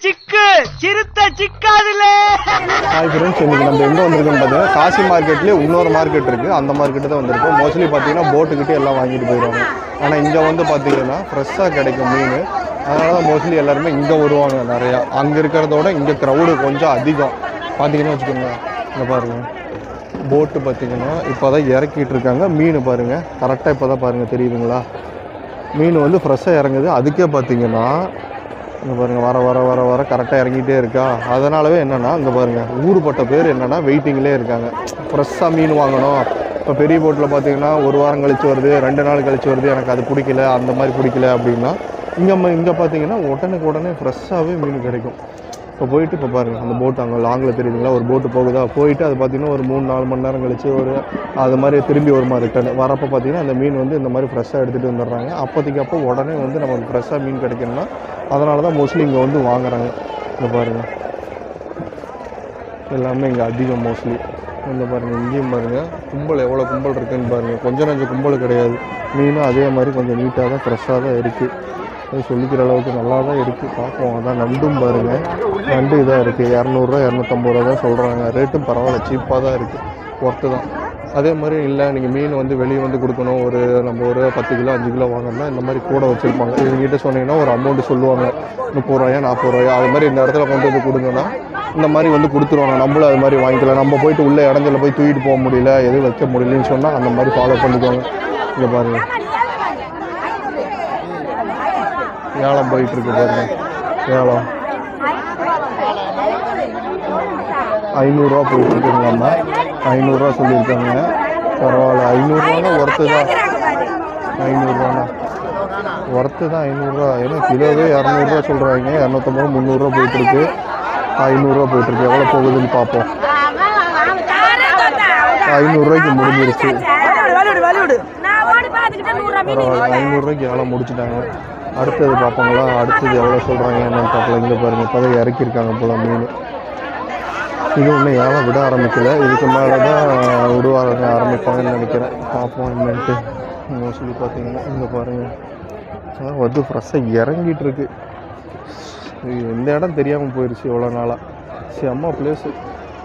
சிக்கு சிறுத்த சிக்காதுல. Hi friends, இன்னைக்கு நம்ம எங்கே வந்திருக்கோம்னு பார்த்தீங்கன்னா காசி மார்க்கெட்லேயே இன்னொரு மார்க்கெட் இருக்குது. அந்த மார்க்கெட்டு தான் வந்திருக்கோம். மோஸ்ட்லி பார்த்தீங்கன்னா போட்டுக்கிட்டே எல்லாம் வாங்கிட்டு போயிடுவாங்க. ஆனால் இங்கே வந்து பார்த்தீங்கன்னா ஃப்ரெஷ்ஷாக கிடைக்கும் மீன். அதனால தான் மோஸ்ட்லி எல்லாருமே இங்கே வருவாங்க நிறையா. அங்கே இருக்கிறதோட இங்கே க்ரௌடு கொஞ்சம் அதிகம். பார்த்தீங்கன்னா வச்சுக்கோங்க, இங்கே பாருங்கள் போட்டு பார்த்தீங்கன்னா இப்போ தான் இறக்கிட்டு இருக்காங்க. மீன் பாருங்கள், கரெக்டாக இப்போ தான் பாருங்கள் தெரியுதுங்களா, மீன் வந்து ஃப்ரெஷ்ஷாக இறங்குது. அதுக்கே பார்த்தீங்கன்னா இங்கே பாருங்கள் வர வர வர வர கரெக்டாக இறங்கிட்டே இருக்கா. அதனாலவே என்னென்னா இங்கே பாருங்கள் ஊருப்பட்ட பேர் என்னென்னா வெயிட்டிங்லேயே இருக்காங்க. ஃப்ரெஷ்ஷாக மீன் வாங்கணும். இப்போ பெரிய போட்டில் பார்த்தீங்கன்னா ஒரு வாரம் கழிச்சு வருது, 2 நாள் கழிச்சு வருது, எனக்கு அது பிடிக்கல, அந்த மாதிரி பிடிக்கல அப்படின்னா இங்கே பார்த்தீங்கன்னா உடனே ஃப்ரெஷ்ஷாகவே மீன் கிடைக்கும். இப்போ போயிட்டு இப்போ பாருங்கள் அந்த போட்டு அங்கே லாங்கில் தெரியுதுங்களா, ஒரு போட்டு போகுதா, போயிட்டு அது பார்த்திங்கன்னா ஒரு 3-4 மணி நேரம் கழிச்சு ஒரு அது மாதிரி திரும்பி வருமா ரிட்டர்ன் வரப்போ பார்த்திங்கன்னா அந்த மீன் வந்து இந்த மாதிரி ஃப்ரெஷ்ஷாக எடுத்துகிட்டு வந்துடுறாங்க. அப்போதைக்கு அப்போ உடனே வந்து நமக்கு ஃப்ரெஷ்ஷாக மீன் கிடைக்கணும்னா அதனால தான் மோஸ்ட்லி இங்கே வந்து வாங்குறாங்க. இங்கே பாருங்கள் எல்லாமே இங்கே அதிகம் மோஸ்ட்லி. இங்கே பாருங்கள் இங்கேயும் பாருங்கள் கும்பல் எவ்வளோ கும்பல் இருக்குதுன்னு பாருங்கள். கொஞ்சம் நஞ்சம் கும்பல் கிடையாது. மீனும் அதே மாதிரி கொஞ்சம் நீட்டாக தான் ஃப்ரெஷ்ஷாக தான் இருக்குது. அது சொல்லிக்கிற அளவுக்கு நல்லா தான் இருக்குது. பார்ப்போம். அதான் நண்டும் பாருங்கள், நண்டு இதாக இருக்குது 200 250 ரூபா தான் சொல்கிறாங்க. ரேட்டும் பரவாயில்ல, சீப்பாக தான் இருக்குது, ஒர்த்து தான். அதே மாதிரி இல்லை நீங்கள் மீன் வந்து வெளியே வந்து கொடுக்கணும், நம்ம ஒரு 10 கிலோ 5 கிலோ வாங்கினா இந்த மாதிரி கூட வச்சுருப்பாங்க. இவங்ககிட்ட சொன்னீங்கன்னா ஒரு அமௌண்ட்டு சொல்லுவாங்க, 30 ரூபாயா 40 ரூபாயா. அது மாதிரி இந்த இடத்துல கொண்டு வந்து கொடுங்கன்னா இந்த மாதிரி வந்து கொடுத்துருவாங்க. நம்மளும் அது மாதிரி வாங்கிக்கலாம். நம்ம போயிட்டு உள்ளே இடத்துல போய் தூக்கிட்டு போக முடியல, எதுவும் வைக்க முடியலன்னு சொன்னால் அந்த மாதிரி ஃபாலோ பண்ணிக்குவாங்க. இங்கே பாருங்கள் ஏலம் போயிட்டுருக்கு பாருங்க. ஏலம் 500 ரூபா போயிட்டுருக்குங்களாம்மா. 500 ரூபா சொல்லியிருக்காங்க. பரவாயில்ல, 500 ரூபானா ஒர்த்து தான். 500 ரூபானா ஒர்த்து தான். 500 ரூபா ஏன்னா கிலோவே 200 ரூபா சொல்கிறாங்க. 250 300 ரூபா போயிட்டுருக்கு. 500 ரூபா போயிட்டுருக்கு. எவ்வளோ போகுதுன்னு பார்ப்போம். 500 ரூபாய்க்கு முடிஞ்சிருச்சு. பரவாயில்ல, 500 ரூபாய்க்கு ஏலம் முடிச்சுட்டாங்க. அடுத்தது பார்ப்போங்களா, அடுத்தது எவ்வளோ சொல்கிறாங்க என்னென்னு பார்க்கலாம். இங்கே பாருங்கள் இப்போ தான் இறக்கியிருக்காங்க போல் மீன். இது ஒன்றும் ஏலம் விட ஆரம்பிக்கல, இதுக்கு மேலே தான் விடுவாங்க ஆரம்பிப்பாங்கன்னு நினைக்கிறேன். பார்ப்போம் என்னன்ட்டு. மோஸ்ட்லி பார்த்தீங்கன்னா இங்கே பாருங்கள் வந்து ஃப்ரெஷ்ஷாக இறங்கிட்டு இருக்கு. இந்த இடம் தெரியாமல் போயிடுச்சு எவ்வளோ நாளாக. செம்ம பிளேஸு.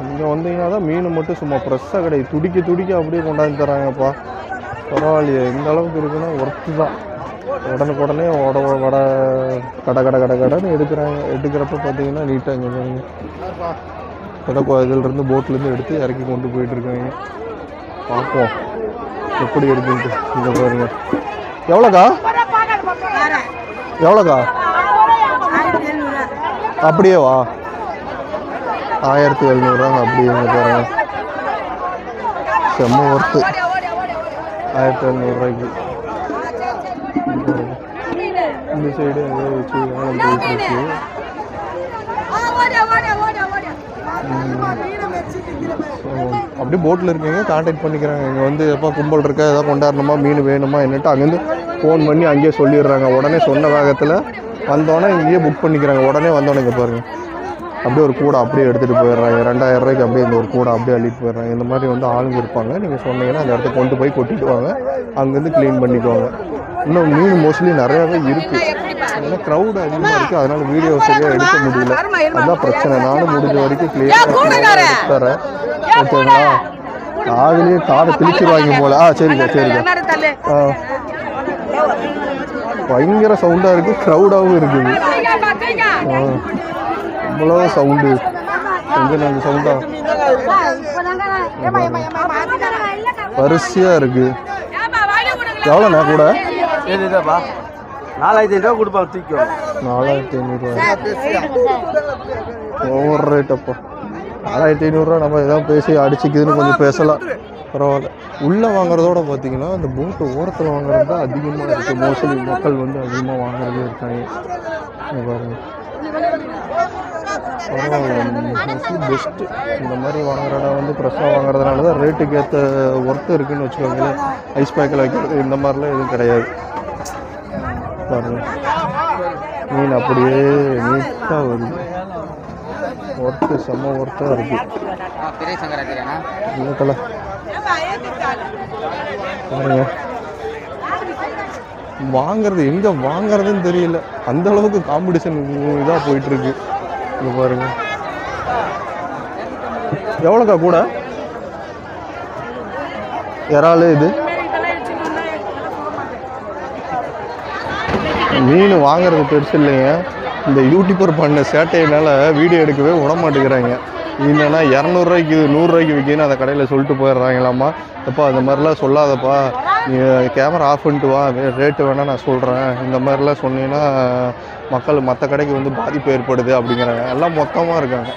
இங்கே வந்தீங்கன்னா தான் மீன் மட்டும் சும்மா ஃப்ரெஷ்ஷாக கிடையாது, துடிக்க அப்படியே கொண்டாந்து தராங்கப்பா. பரவாயில்லையே, இந்த அளவுக்கு இருக்குன்னா ஒர்த்து தான். உடனுக்குடனே வட கடைன்னு எடுக்கிறப்ப பார்த்தீங்கன்னா நீட்டாக இங்கே பாருங்க இதிலிருந்து போட்லேருந்து எடுத்து இறக்கி கொண்டு போயிட்டுருக்காங்க. பார்ப்போம் எப்படி இருக்குன்ட்டு. இங்கே பாருங்க எவ்வளோக்கா அப்படியே வா 1700 ரூபா அப்படியே. இங்கே பாருங்க செம்ம ஒர்த்து 1700 ரூபாய்க்கு. இந்த சைடு எங்கே வச்சு வேலை போயிட்டுருக்கு. அப்படியே போட்டில் இருக்கீங்க கான்டாக்ட் பண்ணிக்கிறாங்க. இங்கே வந்து எப்போ கும்பல் இருக்கா, எதாவது கொண்டாடணுமா, மீன் வேணுமா என்னட்டு அங்கேருந்து ஃபோன் பண்ணி அங்கேயே சொல்லிடுறாங்க. உடனே சொன்ன வேகத்தில் வந்தோடனே இங்கேயே புக் பண்ணிக்கிறாங்க. உடனே வந்தோடனே இங்கே பாருங்கள் அப்படியே ஒரு கூடை அப்படியே எடுத்துகிட்டு போயிடுறாங்க. 2000 ரூபாய்க்கு அப்படியே இந்த ஒரு கூடை அப்படியே அள்ளிட்டு போயிடுறாங்க. இந்த மாதிரி வந்து ஆளுங்க இருப்பாங்க. நீங்கள் சொன்னீங்கன்னா அந்த இடத்த கொண்டு போய் கொட்டிடுவாங்க, அங்கேருந்து க்ளீன் பண்ணிக்குவாங்க. இன்னும் மீன் மோஸ்ட்லி நிறையாவே இருக்குது. ஏன்னா க்ரௌடு அதிகமாக இருக்குது, அதனால் வீடியோ சரியாக எடுக்க முடியல. அதுதான் பிரச்சனை. நானும் முடிஞ்ச வரைக்கும் கிளியராக எடுத்துறேன். ஓகேங்களா, காதுலேயே காதை கிழிச்சிருவாங்க போல். சரிக்கா. பயங்கர சவுண்டாக இருக்குது, க்ரௌடாகவும் இருக்குது. அவ்வளோ சவுண்டு, கொஞ்சம் நாங்கள் சவுண்டா வரிசையாக இருக்குது. எவ்வளோண்ணா கூட? 4500 ரூபா கொடுப்பா தூக்கி. 4500 ஓவர் ரேட். அப்போ 4500 ரூபா நம்ம எதாவது பேசி அடிச்சுக்குதுன்னு கொஞ்சம் பேசலாம், பரவாயில்ல. உள்ளே வாங்குறதோட பார்த்தீங்கன்னா இந்த போட்டு ஓரத்தில் வாங்குறது தான் அதிகமாக இருக்குது. மோஸ்ட்லி மக்கள் வந்து அதிகமாக வாங்குறதே இருக்காங்க. பாருங்க பரவாயில்ல, மோஸ்ட்லி பெஸ்ட்டு. இந்த மாதிரி வாங்குற இடம் வந்து ஃப்ரெஷ்ஷாக வாங்குறதுனால தான் ரேட்டுக்கு ஏற்ற ஒர்த்து இருக்குதுன்னு வச்சுக்கோங்களேன். ஐஸ் பேக்கில் வைக்கிறது இந்த மாதிரிலாம் எதுவும் கிடையாது. பாருங்க மீன் அப்படியே நீட்டாக வருது. ஒர்த்து செம்ம ஒர்த்தாக இருக்குது. இல்லைக்கல பாருங்க வாங்குறது எங்கே வாங்குறதுன்னு தெரியல, அந்த அளவுக்கு காம்படிஷன் இதாக போயிட்டுருக்கு. இங்கே பாருங்க, எவ்வளோக்கா கூட இறால்? இது மீன் வாங்குறது பெருசு இல்லைங்க, இந்த யூடியூபர் பண்ண சேட்டையினால வீடியோ எடுக்கவே விட மாட்டேங்கிறாங்க. இல்லைன்னா 200 100 விற்கின்னு அந்த கடையில் சொல்லிட்டு போயிடுறாங்களாம்மா. எப்பா அந்த மாதிரிலாம் சொல்லாதப்பா, நீ கேமரா ஆஃப் பண்ணிட்டு வா, ரேட்டு வேணால் நான் சொல்கிறேன், இந்த மாதிரிலாம் சொன்னீங்கன்னா மக்கள் மற்ற கடைக்கு வந்து பாதிப்பு ஏற்படுது அப்படிங்கிறாங்க. எல்லாம் மொத்தமாக இருக்காங்க.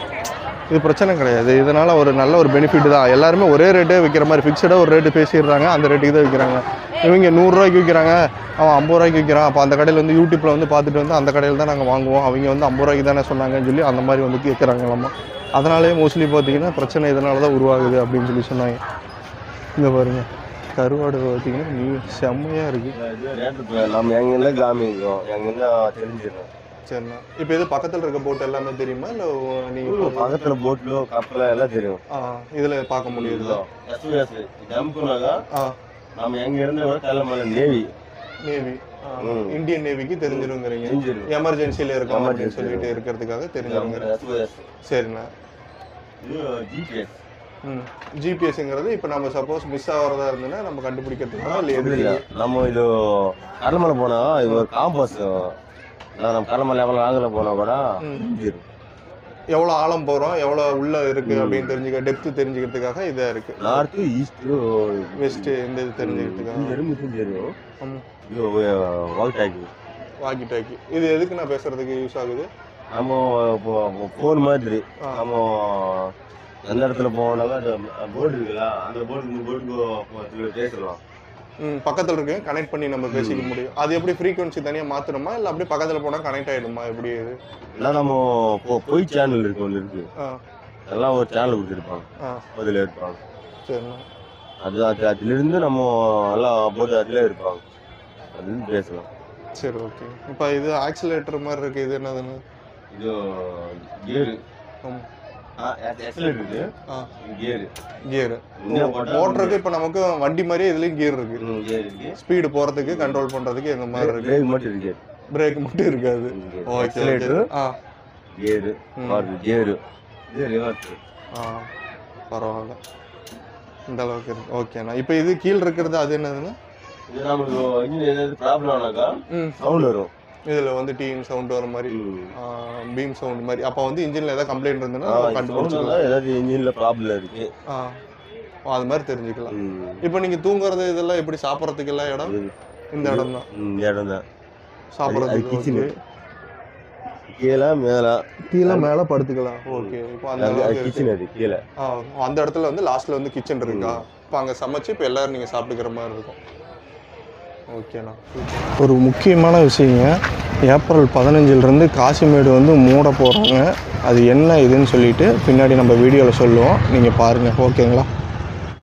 இது பிரச்சனை கிடையாது, இதனால் ஒரு நல்ல ஒரு பெனிஃபிட் தான். எல்லாருமே ஒரே ரேட்டே விற்கிற மாதிரி ஃபிக்ஸடாக ஒரு ரேட்டு பேசிடுறாங்க, அந்த ரேட்டுக்கு தான் விற்கிறாங்க. இவங்க 100 ரூபாய்க்கு விற்கிறாங்க, அவன் 50 ரூபாய்க்கு விற்கிறான். அப்போ அந்த கடையில் வந்து யூடியூப்பில் வந்து பார்த்துட்டு வந்து அந்த கடையில் தான் நாங்கள் வாங்குவோம், அவங்க வந்து 50 ரூபாய்க்கு தானே சொன்னாங்கன்னு சொல்லி அந்த மாதிரி வந்து கேட்குறாங்களாம்மா. அதனாலே மோஸ்ட்லி பார்த்தீங்கன்னா பிரச்சனை இதனால தான் உருவாகுது அப்படின்னு சொல்லி சொன்னாங்க. இங்கே பாருங்கள், கருவாடு பார்த்தீங்கன்னா நீ செம்மையாக இருக்குது. நம்ம எங்கெல்லாம் காமிக்கும், எங்கெல்லாம் தெரிஞ்சிடும். சரிண்ணா, இப்போ இது பக்கத்தில் இருக்க போட் எல்லாமே தெரியுமா, இல்லை நீங்கள் பக்கத்தில் போட்டிலோ கப்பல எல்லாம் தெரியும். இதில் பார்க்க முடியுது. ஜம்ப்னாக்கா நம்ம எங்க இருந்து கிளம்பல நேவி இந்தியன் நேவிக்கு தெரிஞ்சிருங்கிறீங்க. எமர்ஜென்சியில் இருக்கோம் அப்படின்னு சொல்லிட்டு இருக்கிறதுக்காக தெரிஞ்சிருங்க. சரிண்ணா. ஜிபிஎஸ்ங்கிறது இப்போ நம்ம சப்போஸ் மிஸ் ஆகிறதா இருந்ததுன்னா நம்ம கண்டுபிடிக்கிறதுக்காக இல்லை எது நம்ம இது கடலமலை போனா இது ஒரு காம்பஸ், நம்ம கடலமலை எவ்வளோ ஆங்கில போனா கூட எவ்வளோ ஆழம் போகிறோம், எவ்வளோ உள்ள இருக்குது அப்படின்னு தெரிஞ்சுக்க, டெப்த்து தெரிஞ்சுக்கிறதுக்காக இதாக இருக்குது. நார்த்து ஈஸ்ட்டு வெஸ்ட்டு இந்த இது தெரிஞ்சுக்கிறதுக்காக. வாக்கி டாக்கி இது எதுக்கு நான் பேசுறதுக்கு யூஸ் ஆகுது? நம்ம ஃபோன் மாதிரி நம்ம எந்த இடத்துல போனாலும் அந்த போர்டு இருக்குல்ல, அந்த போர்டுக்கு பேசலாம். பக்கத்தில் இருக்கு, கனெக்ட் பண்ணி நம்ம பேசிக்க முடியும். அது எப்படி ஃப்ரீக்வன்சி தனியாக மாற்றணுமா இல்லை அப்படியே பக்கத்தில் போனால் கனெக்ட் ஆகிடுமா? எப்படி இது எல்லாம் நம்ம பொய் சேனல் இருக்கு, ஒன்று இருக்கு, எல்லாம் ஒரு சேனல் கொடுத்துருப்பாங்க, அதில் இருப்பாங்க. சரிண்ணா. அதிலிருந்து நம்ம எல்லாம் போட்டு அதில் இருப்பாங்க, அதுன்னு பேசலாம். சரி, ஓகே. இப்போ இது ஆக்சிலேட்டர் மாதிரி இருக்கு, இது என்னதுன்னு? இது கியரு. மோட்டருக்கு இப்போ நமக்கு வண்டி மாதிரியே இதுலயும் கியர் இருக்கு, ஸ்பீடு போறதுக்கு கண்ட்ரோல் பண்றதுக்கு இந்த மாதிரி இருக்கு. பிரேக் மட்டும் இருக்காது. பரவாயில்ல, இந்த அளவுக்கு இருக்கு. ஓகேண்ணா. இப்போ இது கீழே இருக்கிறது அது என்னதுன்னா? இதுல வந்து டீம் சவுண்ட் வர மாதிரி, பீம் சவுண்ட் மாதிரி. அப்போ வந்து இன்ஜின்ல ஏதாவது கம்ப்ளைண்ட் இருந்ததுன்னா கண்டுபிடிச்சிக்கலாம், ஏதாவது இன்ஜின்ல ப்ராப்ளம் இருக்கு, அது மாதிரி தெரிஞ்சுக்கலாம். இப்போ நீங்க தூங்குறது இதெல்லாம் எப்படி, சாப்பிட்றதுக்கு எல்லாம் இடம் இந்த இடம் தான்? இடம் தான் சாப்பிட்றதுக்கு. கீழே மேல படுத்துக்கலாம். ஓகே. இப்போ அந்த கிச்சன் அது கீழே, அந்த இடத்துல வந்து லாஸ்ட்ல வந்து கிச்சன் இருக்கா, இப்போ அங்க சமைச்சு இப்போ எல்லாரும் நீங்க சாப்பிட்டுக்கிற மாதிரி இருக்கும். ஓகேண்ணா. ஒரு முக்கியமான விஷயங்க, ஏப்ரல் 15 காசிமேடு வந்து மூட போகிறாங்க. அது என்ன இதுன்னு சொல்லிட்டு பின்னாடி நம்ம வீடியோவில் சொல்லுவோம், நீங்கள் பாருங்கள். ஓகேங்களா?